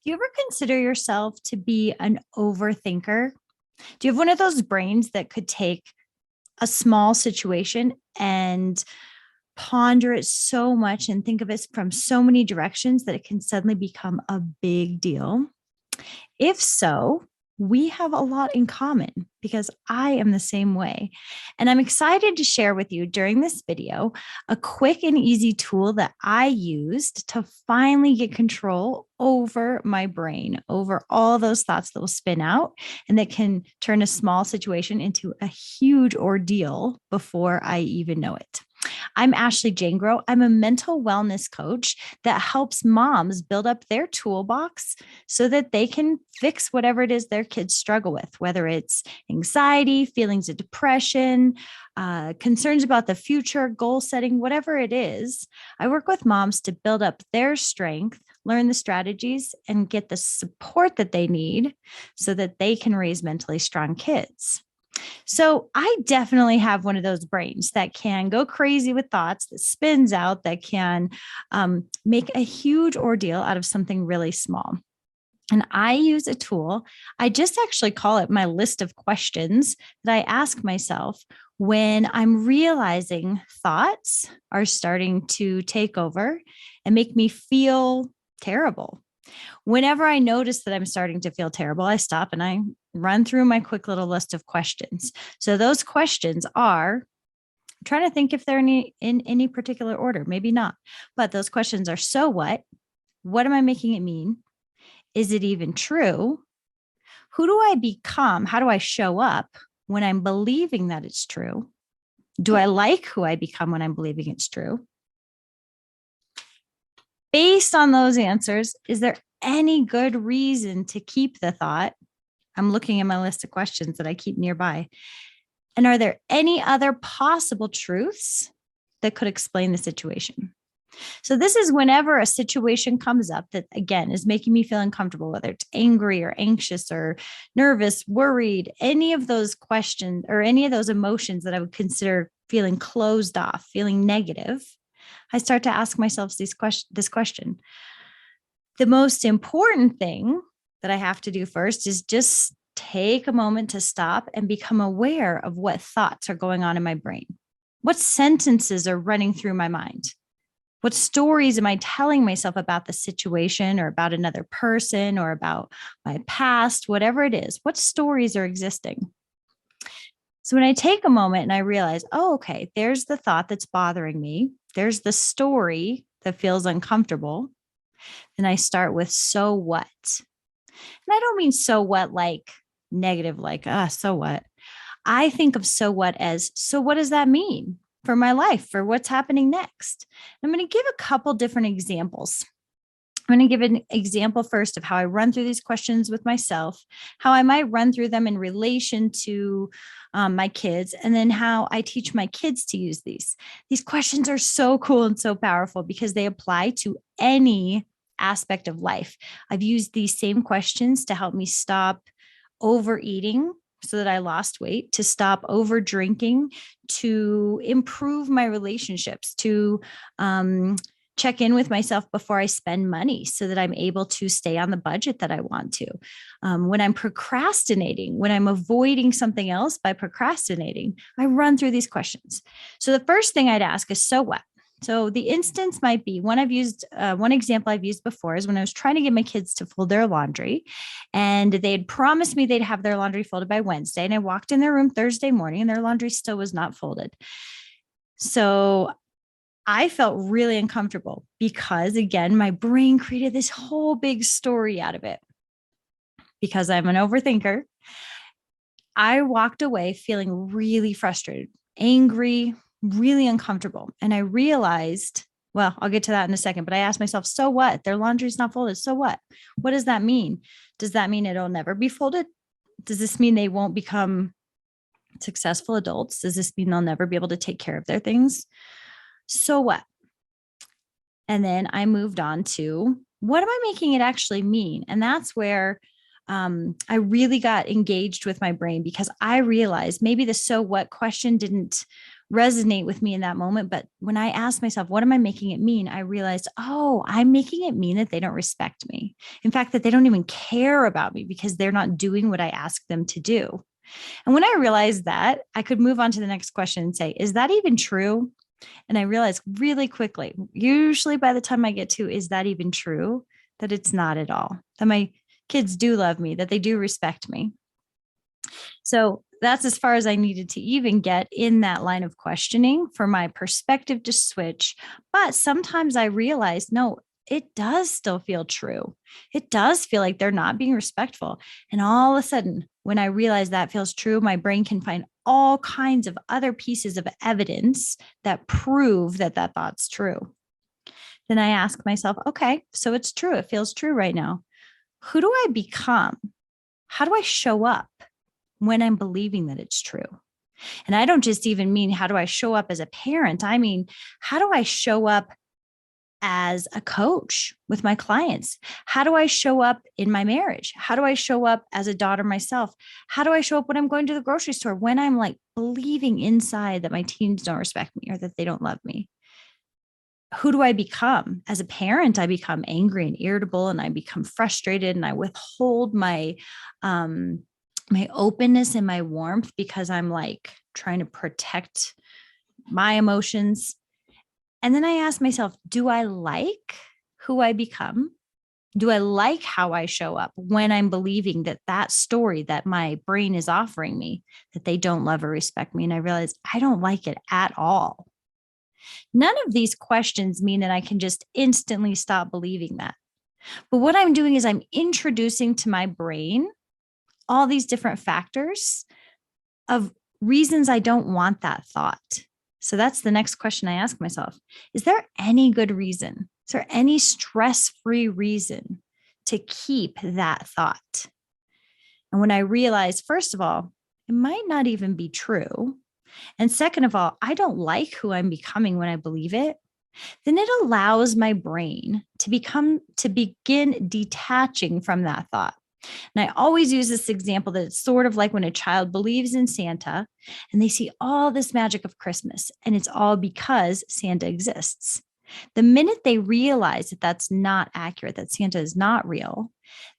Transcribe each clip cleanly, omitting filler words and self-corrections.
Do you ever consider yourself to be an overthinker? Do you have one of those brains that could take a small situation and ponder it so much and think of it from so many directions that it can suddenly become a big deal? If so, we have a lot in common because I am the same way. And I'm excited to share with you during this video a quick and easy tool that I used to finally get control over my brain, over all those thoughts that will spin out and that can turn a small situation into a huge ordeal before I even know it. I'm Ashley Jangro. I'm a mental wellness coach that helps moms build up their toolbox so that they can fix whatever it is their kids struggle with, whether it's anxiety, feelings of depression, concerns about the future, goal setting, whatever it is. I work with moms to build up their strength, learn the strategies, and get the support that they need so that they can raise mentally strong kids. So I definitely have one of those brains that can go crazy with thoughts, that spins out, that can make a huge ordeal out of something really small. And I use a tool. I just actually call it my list of questions that I ask myself when I'm realizing thoughts are starting to take over and make me feel terrible. Whenever I notice that I'm starting to feel terrible, I stop and I run through my quick little list of questions. So those questions are, I'm trying to think if they're in any particular order, maybe not, but those questions are: so what? What am I making it mean? Is it even true? Who do I become? How do I show up when I'm believing that it's true? Do I like who I become when I'm believing it's true? Based on those answers, is there any good reason to keep the thought? I'm looking at my list of questions that I keep nearby. And are there any other possible truths that could explain the situation? So this is whenever a situation comes up that, again, is making me feel uncomfortable, whether it's angry or anxious or nervous, worried, any of those questions or any of those emotions that I would consider feeling closed off, feeling negative, I start to ask myself this question. The most important thing that I have to do first is just take a moment to stop and become aware of what thoughts are going on in my brain. What sentences are running through my mind? What stories am I telling myself about the situation or about another person or about my past, whatever it is? What stories are existing? So when I take a moment and I realize, oh, okay, there's the thought that's bothering me. There's the story that feels uncomfortable. Then I start with, so what? And I don't mean so what like negative, like, so what? I think of so what as, so what does that mean for my life, for what's happening next? I'm going to give a couple different examples. I'm going to give an example first of how I run through these questions with myself, how I might run through them in relation to my kids, and then how I teach my kids to use these. These questions are so cool and so powerful because they apply to any aspect of life. I've used these same questions to help me stop overeating so that I lost weight, to stop over drinking, to improve my relationships, to check in with myself before I spend money so that I'm able to stay on the budget that I want to. When I'm procrastinating, when I'm avoiding something else by procrastinating, I run through these questions. So the first thing I'd ask is, so what? So the instance might be one example I've used before is when I was trying to get my kids to fold their laundry, and they had promised me they'd have their laundry folded by Wednesday. And I walked in their room Thursday morning and their laundry still was not folded. So I felt really uncomfortable because, again, my brain created this whole big story out of it. Because I'm an overthinker, I walked away feeling really frustrated, angry, really uncomfortable. And I realized, well, I'll get to that in a second, but I asked myself, so what? Their laundry's not folded. So what? What does that mean? Does that mean it'll never be folded? Does this mean they won't become successful adults? Does this mean they'll never be able to take care of their things? So what? And then I moved on to, what am I making it actually mean? And that's where I really got engaged with my brain, because I realized maybe the so what question didn't resonate with me in that moment. But when I asked myself, what am I making it mean? I realized, oh, I'm making it mean that they don't respect me. In fact, that they don't even care about me because they're not doing what I asked them to do. And when I realized that, I could move on to the next question and say, is that even true? And I realized really quickly, usually by the time I get to, is that even true? That it's not at all, that my kids do love me, that they do respect me. So that's as far as I needed to even get in that line of questioning for my perspective to switch. But sometimes I realized, no, it does still feel true. It does feel like they're not being respectful. And all of a sudden, when I realize that feels true, my brain can find all kinds of other pieces of evidence that prove that that thought's true. Then I ask myself, okay, so it's true. It feels true right now. Who do I become? How do I show up when I'm believing that it's true? And I don't just even mean how do I show up as a parent? I mean, how do I show up as a coach with my clients? How do I show up in my marriage? How do I show up as a daughter myself? How do I show up when I'm going to the grocery store, when I'm like believing inside that my teens don't respect me or that they don't love me? Who do I become? As a parent, I become angry and irritable, and I become frustrated, and I withhold my openness and my warmth because I'm like trying to protect my emotions. And then I ask myself, do I like who I become? Do I like how I show up when I'm believing that that story that my brain is offering me, that they don't love or respect me? And I realize I don't like it at all. None of these questions mean that I can just instantly stop believing that. But what I'm doing is I'm introducing to my brain all these different factors of reasons I don't want that thought. So that's the next question I ask myself. Is there any good reason? Is there any stress-free reason to keep that thought? And when I realize, first of all, it might not even be true. And second of all, I don't like who I'm becoming when I believe it, then it allows my brain to begin detaching from that thought. And I always use this example that it's sort of like when a child believes in Santa and they see all this magic of Christmas, and it's all because Santa exists. The minute they realize that that's not accurate, that Santa is not real,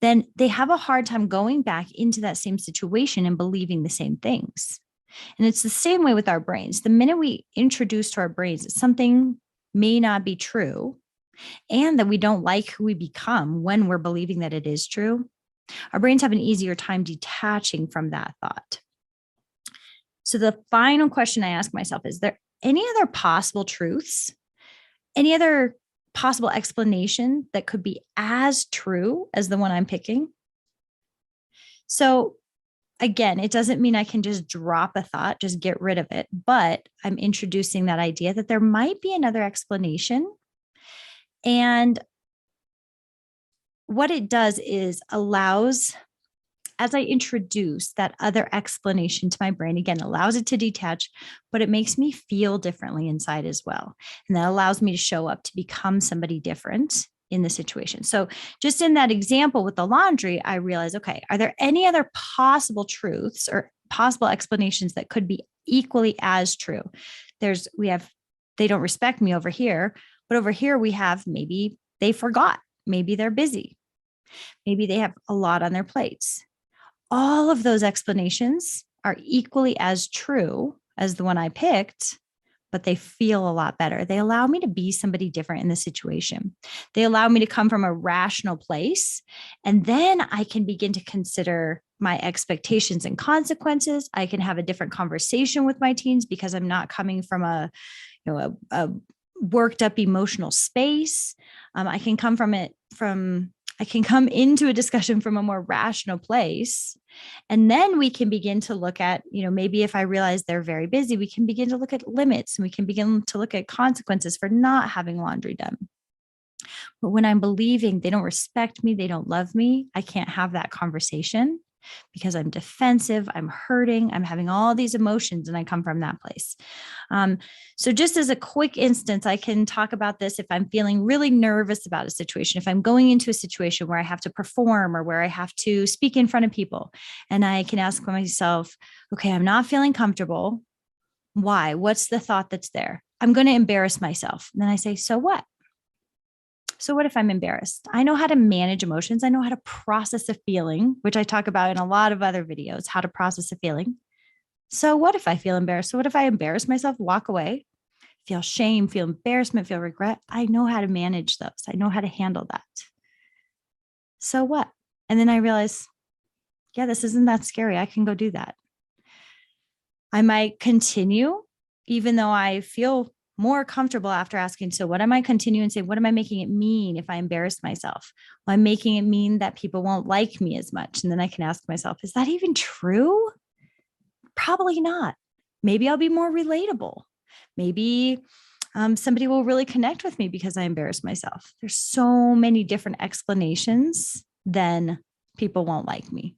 then they have a hard time going back into that same situation and believing the same things. And it's the same way with our brains. The minute we introduce to our brains that something may not be true and that we don't like who we become when we're believing that it is true, our brains have an easier time detaching from that thought. So the final question I ask myself, is there any other possible truths, any other possible explanation that could be as true as the one I'm picking? So again, it doesn't mean I can just drop a thought, just get rid of it, but I'm introducing that idea that there might be another explanation. And what it does is allows, as I introduce that other explanation to my brain, again, allows it to detach, but it makes me feel differently inside as well. And that allows me to show up to become somebody different in the situation. So just in that example with the laundry, I realized, okay, are there any other possible truths or possible explanations that could be equally as true? They don't respect me over here, but over here we have, maybe they forgot, maybe they're busy, maybe they have a lot on their plates. All of those explanations are equally as true as the one I picked, but they feel a lot better. They allow me to be somebody different in the situation. They allow me to come from a rational place. And then I can begin to consider my expectations and consequences. I can have a different conversation with my teens because I'm not coming from a worked up emotional space. I can come into a discussion from a more rational place. And then we can begin to look at, maybe if I realize they're very busy, we can begin to look at limits, and we can begin to look at consequences for not having laundry done. But when I'm believing they don't respect me, they don't love me, I can't have that conversation because I'm defensive, I'm hurting, I'm having all these emotions, and I come from that place. So just as a quick instance, I can talk about this if I'm feeling really nervous about a situation, if I'm going into a situation where I have to perform or where I have to speak in front of people, and I can ask myself, okay, I'm not feeling comfortable. Why? What's the thought that's there? I'm going to embarrass myself. And then I say, so what? So what if I'm embarrassed? I know how to manage emotions. I know how to process a feeling, which I talk about in a lot of other videos, how to process a feeling. So what if I feel embarrassed? So what if I embarrass myself, walk away, feel shame, feel embarrassment, feel regret? I know how to manage those. I know how to handle that. So what? And then I realize, yeah, this isn't that scary. I can go do that. I might continue, even though I feel more comfortable after asking, so what am I continue and say, what am I making it mean if I embarrass myself? Well, I'm making it mean that people won't like me as much. And then I can ask myself, is that even true? Probably not. Maybe I'll be more relatable. Maybe somebody will really connect with me because I embarrass myself. There's so many different explanations than people won't like me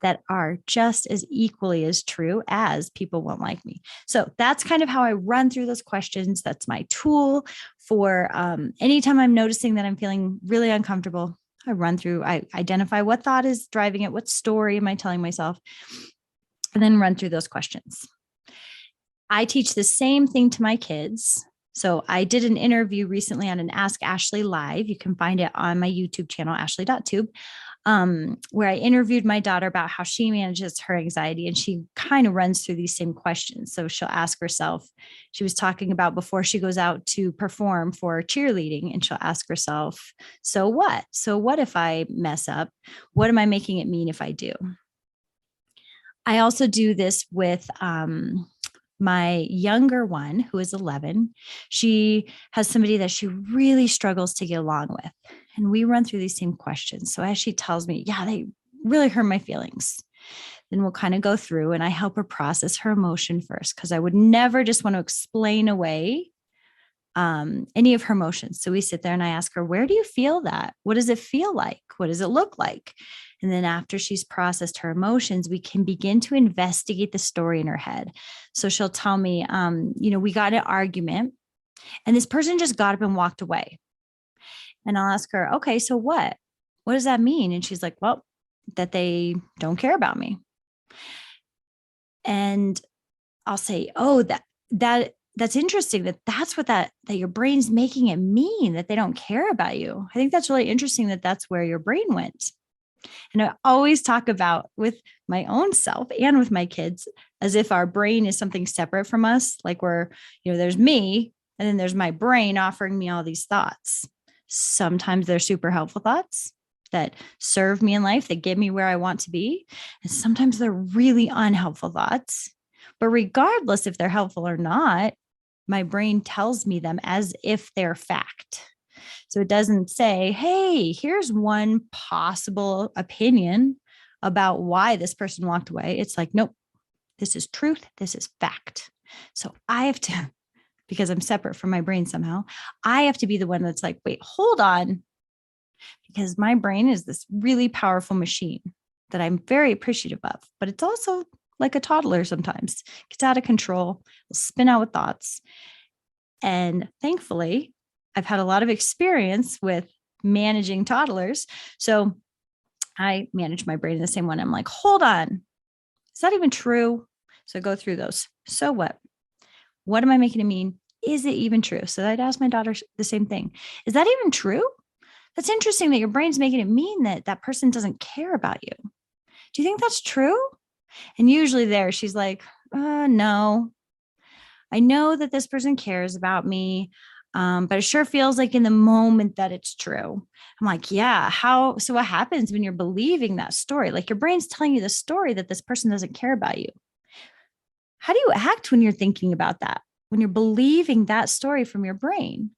that are just as equally as true as people won't like me. So that's kind of how I run through those questions. That's my tool for anytime I'm noticing that I'm feeling really uncomfortable. I identify what thought is driving it, what story am I telling myself, and then run through those questions. I teach the same thing to my kids. So I did an interview recently on an Ask Ashley Live. You can find it on my YouTube channel, ashley.tube, where I interviewed my daughter about how she manages her anxiety. And she kind of runs through these same questions. So she'll ask herself, she was talking about before she goes out to perform for cheerleading, and she'll ask herself, so what? So what if I mess up? What am I making it mean if I do? I also do this with my younger one, who is 11. She has somebody that she really struggles to get along with. And we run through these same questions. So as she tells me, yeah, they really hurt my feelings, then we'll kind of go through and I help her process her emotion first, because I would never just want to explain away any of her emotions. So we sit there and I ask her, where do you feel that? What does it feel like? What does it look like? And then after she's processed her emotions, we can begin to investigate the story in her head. So she'll tell me, we got in an argument and this person just got up and walked away. And I'll ask her, okay, so what? What does that mean? And she's like, well, that they don't care about me. And I'll say, oh, that's interesting that's what that your brain's making it mean, that they don't care about you. I think that's really interesting that that's where your brain went. And I always talk about with my own self and with my kids as if our brain is something separate from us. Like there's me and then there's my brain offering me all these thoughts. Sometimes they're super helpful thoughts that serve me in life, that get me where I want to be. And sometimes they're really unhelpful thoughts. But regardless if they're helpful or not, my brain tells me them as if they're fact. So it doesn't say, hey, here's one possible opinion about why this person walked away. It's like, nope, this is truth. This is fact. So I have to, because I'm separate from my brain somehow, I have to be the one that's like, wait, hold on. Because my brain is this really powerful machine that I'm very appreciative of, but it's also like a toddler sometimes. It gets out of control, will spin out with thoughts. And thankfully, I've had a lot of experience with managing toddlers. So I manage my brain in the same one. I'm like, hold on. Is that even true? So I go through those. So what? What am I making it mean? Is it even true? So I'd ask my daughter the same thing. Is that even true? That's interesting that your brain's making it mean that that person doesn't care about you. Do you think that's true? And usually there, she's like, no. I know that this person cares about me, but it sure feels like in the moment that it's true. I'm like, yeah, so what happens when you're believing that story? Like your brain's telling you the story that this person doesn't care about you. How do you act when you're thinking about that? When you're believing that story from your brain?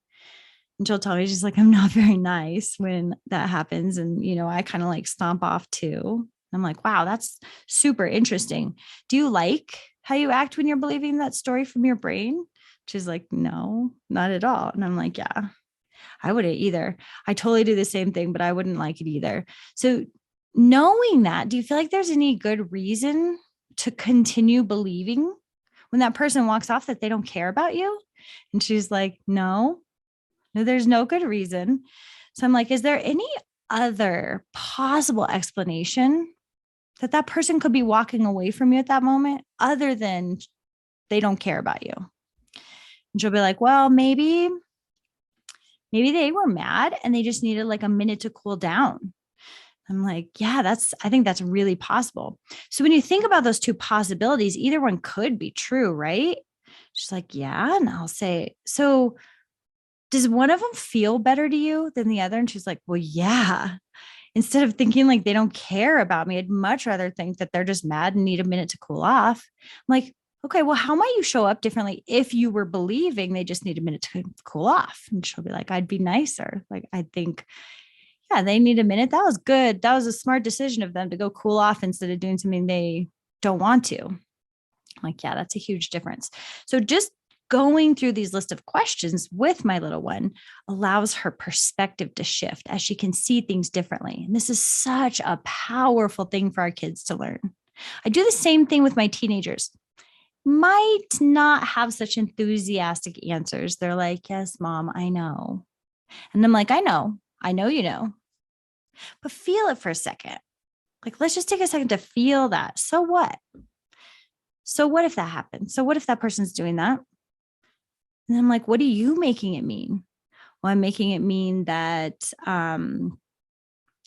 And she'll tell me, she's like, I'm not very nice when that happens. And, I kind of like stomp off too. I'm like, wow, that's super interesting. Do you like how you act when you're believing that story from your brain? She's like, no, not at all. And I'm like, yeah, I wouldn't either. I totally do the same thing, but I wouldn't like it either. So knowing that, do you feel like there's any good reason to continue believing when that person walks off that they don't care about you? And she's like, no, there's no good reason. So I'm like, is there any other possible explanation that person could be walking away from you at that moment other than they don't care about you. And she'll be like, well, maybe they were mad and they just needed like a minute to cool down. I'm like, yeah, I think that's really possible. So when you think about those two possibilities, either one could be true, right? She's like, yeah. And I'll say, so does one of them feel better to you than the other? And she's like, well, yeah. Instead of thinking like they don't care about me, I'd much rather think that they're just mad and need a minute to cool off. I'm like, okay, well, how might you show up differently if you were believing they just need a minute to cool off? And she'll be like, I'd be nicer. Like, I think, yeah, they need a minute. That was good. That was a smart decision of them to go cool off instead of doing something they don't want to. I'm like, yeah, that's a huge difference. So just going through these list of questions with my little one allows her perspective to shift as she can see things differently. And this is such a powerful thing for our kids to learn. I do the same thing with my teenagers. Might not have such enthusiastic answers. They're like, yes, mom, I know. And I'm like, I know you know, but feel it for a second. Like, let's just take a second to feel that. So what? So what if that happens? So what if that person's doing that? And I'm like, what are you making it mean? Well, I'm making it mean that,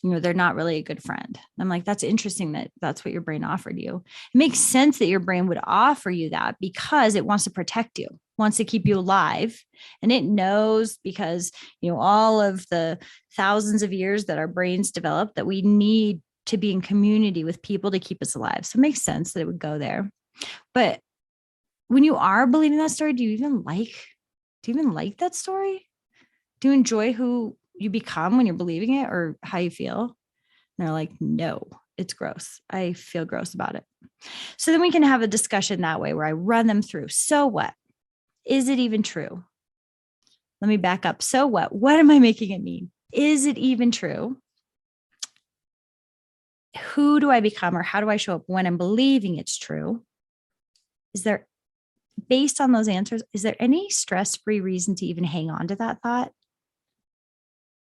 they're not really a good friend. And I'm like, that's interesting that that's what your brain offered you. It makes sense that your brain would offer you that because it wants to protect you, wants to keep you alive. And it knows because, all of the thousands of years that our brains developed that we need to be in community with people to keep us alive. So it makes sense that it would go there. But when you are believing that story, do you even like that story? Do you enjoy who you become when you're believing it or how you feel? And they're like, no, it's gross. I feel gross about it. So then we can have a discussion that way where I run them through. So what? Is it even true? Let me back up. So what? What am I making it mean? Is it even true? Who do I become or how do I show up when I'm believing it's true? Based on those answers, is there any stress-free reason to even hang on to that thought?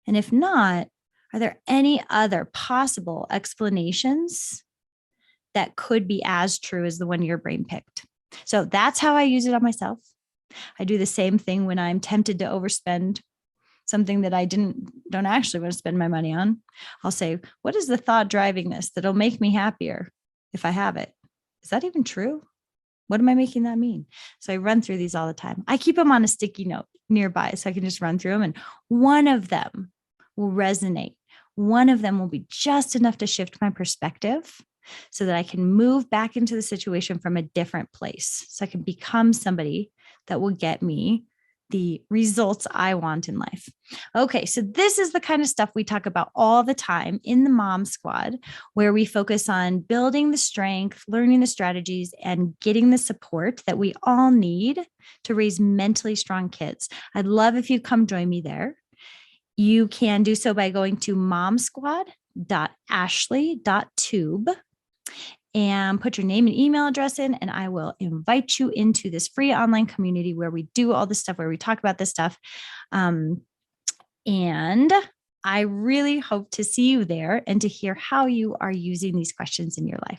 And if not, are there any other possible explanations that could be as true as the one your brain picked? So that's how I use it on myself. I do the same thing when I'm tempted to overspend something that I don't actually want to spend my money on. I'll say, what is the thought driving this that'll make me happier if I have it? Is that even true? What am I making that mean? So I run through these all the time. I keep them on a sticky note nearby so I can just run through them. And one of them will resonate. One of them will be just enough to shift my perspective so that I can move back into the situation from a different place. So I can become somebody that will get me the results I want in life. Okay, so this is the kind of stuff we talk about all the time in the Mom Squad, where we focus on building the strength, learning the strategies, and getting the support that we all need to raise mentally strong kids. I'd love if you come join me there. You can do so by going to momsquad.ashley.tube and put your name and email address in, and I will invite you into this free online community where we do all this stuff, where we talk about this stuff. And I really hope to see you there and to hear how you are using these questions in your life.